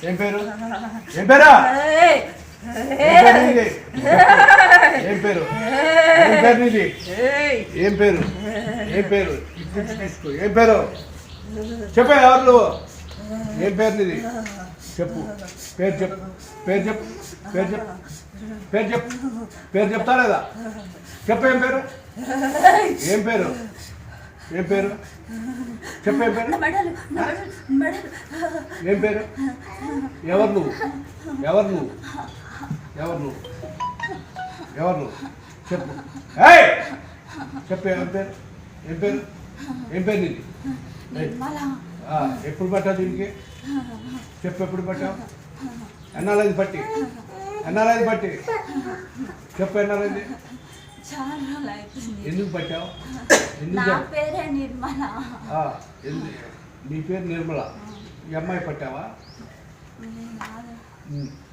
ఏం పేరు ఏం పేరా ఏం పేరు ఏం పేరు నీది ఏం పేరు ఏం పేరు తీసుకో ఏం పేరు చెప్పే ఎవరు నువ్వు ఏం పేరు నీది చెప్పు పేరు చెప్పు పేరు చెప్పు పేరు చెప్పు పేరు చెప్పు పేరు చెప్తా లేదా చెప్పు ఏం పేరు ఏం పేరు ఏం పేరు చెప్పు ఏం పేరు ఏం పేరు ఎవరు నువ్వు ఎవరు నువ్వు ఎవరు నువ్వు ఎవరు నువ్వు చెప్పు చెప్పు ఏం పేరు ఏం పేరు ఏం పేరు నీది ఎప్పుడు పట్టావు దీనికి చెప్పు ఎప్పుడు పట్టావు ఎన్నాళ్ళది పట్టి ఎన్నాళ్ళది పట్టి చెప్పు ఎన్నాళ్ళది ఎందుకు పట్టావు ఎందుకు నీ పేరు నిర్మల ఈ అమ్మాయి పట్టావా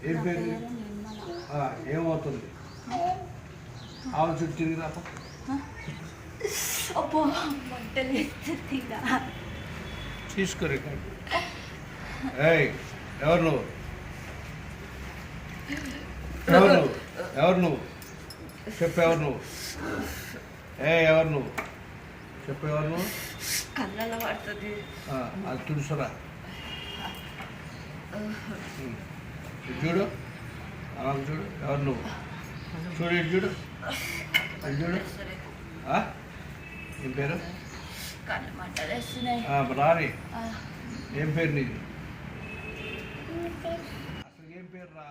ఏం పేరు ఏమవుతుంది ఆవుల చుట్టూ తిరిగి రాప తీసుకోరు ఎవరు నువ్వు ఎవరు నువ్వు ఎవరు నువ్వు చెప్పు ఎవరు నువ్వు ఎవరు నువ్వు చెప్పు ఎవరు నువ్వు కళ్ళలో పడుతుంది అది తుడుసురా చూడు అలా చూడు ఎవరు నువ్వు చూడు ఇటు చూడు అది చూడు ఏం పేరు రాని ఏం పేరు నీది అసలు ఏం పేరు రా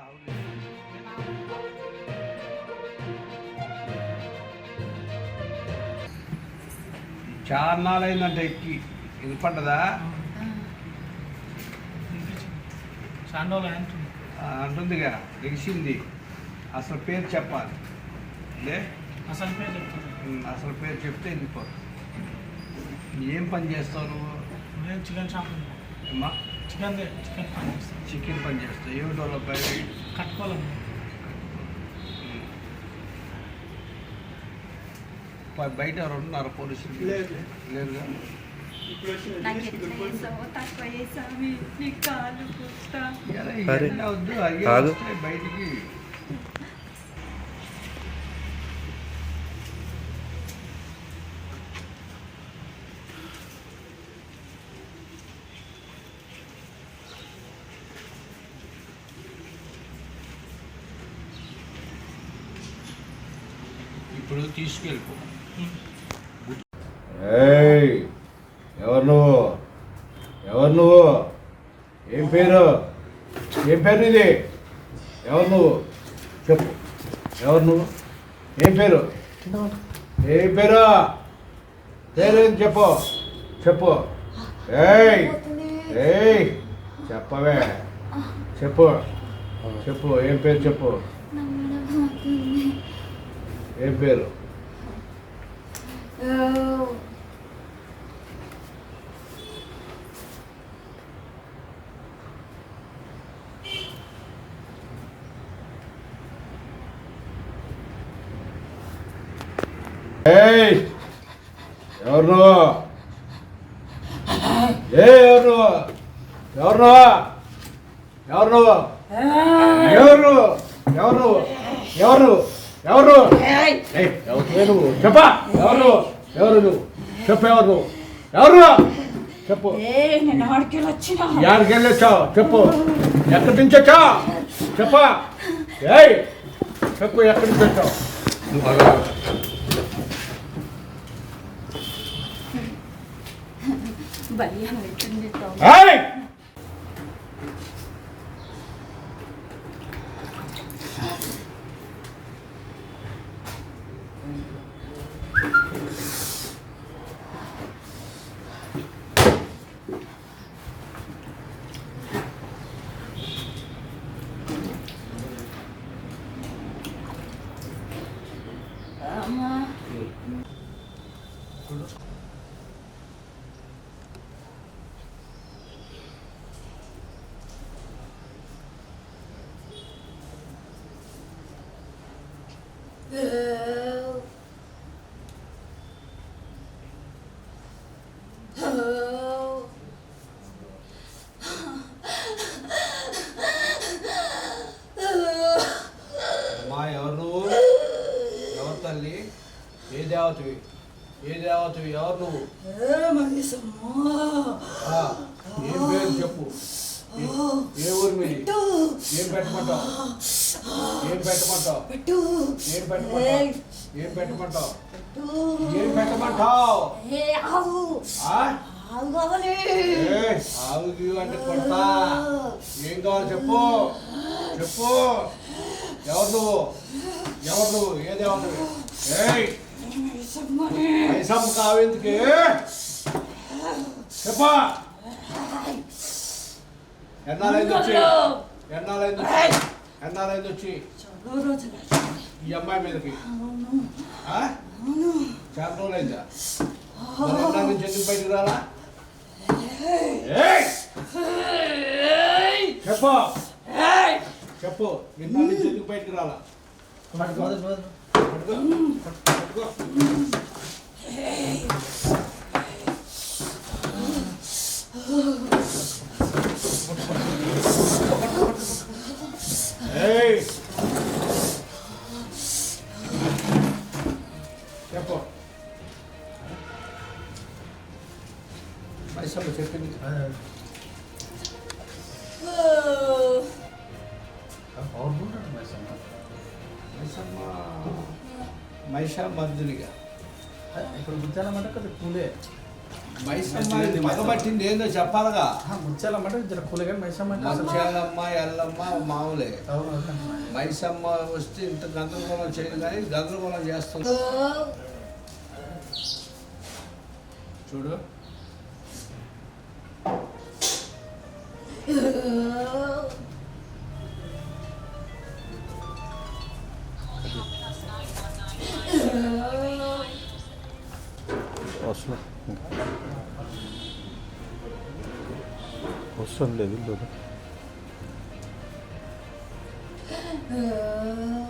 చాన్నాళ్ళైందంటే ఎక్కి ఇది పడ్డదా అంటుందిగా తెలిసింది అసలు పేరు చెప్పాలి లే అసలు పేరు చెప్తాను అసలు పేరు చెప్తే ఎందుకో ఏం పని చేస్తావు నువ్వు నేను చికెన్ షాప్ అమ్మా చికెన్ పని చేస్తాను చికెన్ పని చేస్తావు ఏమిటో బయట కట్టుకోవాలి బయట ఎవరున్నారు పోలీసులు లేదుగా వద్దు అయ్యే బయటికి ఇప్పుడు తీసుకెళ్ళిపో ఎవరు నువ్వు ఎవరు నువ్వు ఏం పేరు ఏం పేరు ఇది ఎవరు నువ్వు చెప్పు ఎవరు నువ్వు ఏం పేరు ఏం పేరు పేరు ఏం చెప్పు చెప్పు చెప్పవే చెప్పు చెప్పు ఏం పేరు చెప్పు ఏం పేరు ఎవరు నువ్వు ఎవరు ఎవరు ఎవరు ఎవరు ఎవరు ఎవరు ఎవరు నువ్వు చెప్పా ఎవరు ఎవరు నువ్వు చెప్పు ఎవరు నువ్వు ఎవరు చెప్పు యాడికి వెళ్ళొచ్చావు చెప్పు ఎక్కడి నుంచి వచ్చావు చెప్పా చెప్పు ఎక్కడి నుంచి వచ్చావు ఏ దేవతవి ఎవరు నువ్వు ఆ, ఏం పేరు చెప్పు ఏ ఊరు మీది ఏం పెట్టమంటావు ఏం పెట్టమంటావు ఏం పెట్టమంటావు ఆ? ఆవుకి అంటే కొడతా ఏం కావాలి చెప్పు ఎవరు నువ్వు ఏ దేవతవి పైసమ్మ కావెందుకే చెప్పా ఎన్నాళ్ళైంది వచ్చి ఈ అమ్మాయి మీదకి చాలా రోజులైందా ఎన్నా నుంచి ఎందుకు బయటకు రాలా చెప్పు ఎన్నా నుంచి ఎందుకు బయటకు రాలా పట్టుకో. చెప్పు మైసమ్మ చెప్పింది మైసమ్మ మర్దునిగా ఇప్పుడు ముత్యాల మాట కదా కూలే మైసమ్మ మగబట్టింది ఏందో చెప్పాలిగా ముత్యాల మాట జర కూలే కానీ మైసమ్మ మంచాలమ్మ ఎల్లమ్మ మామూలే మైసమ్మ వస్తే ఇంత గందరగోళం చేయదు కానీ గందరగోళం చేస్తుంది చూడు వస్తుంది లేదు Oh